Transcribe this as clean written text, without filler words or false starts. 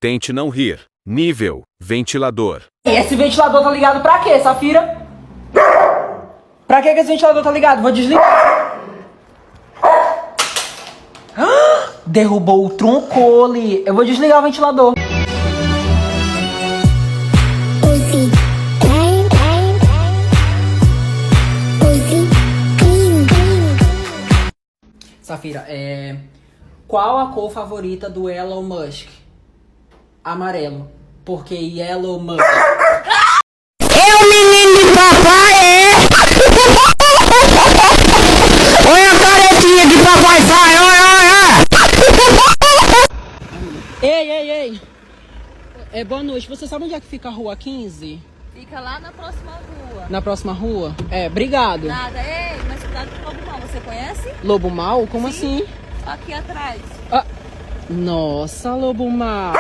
Tente não rir. Nível ventilador. E esse ventilador tá ligado pra quê, Safira? Pra que esse ventilador tá ligado? Vou desligar. Derrubou o troncole. Eu vou desligar o ventilador. Safira, qual a cor favorita do Elon Musk? Amarelo. Porque Elon Musk. É o menino de papai, é? Olha a caretinha de papai sai, olha. Ei. Boa noite. Você sabe onde é que fica a rua 15? Fica lá na próxima rua. Na próxima rua? Obrigado. Nada. Ei, mas cuidado com o lobo mal. Você conhece? Lobo mal? Como assim? Aqui atrás. Nossa, lobo mal.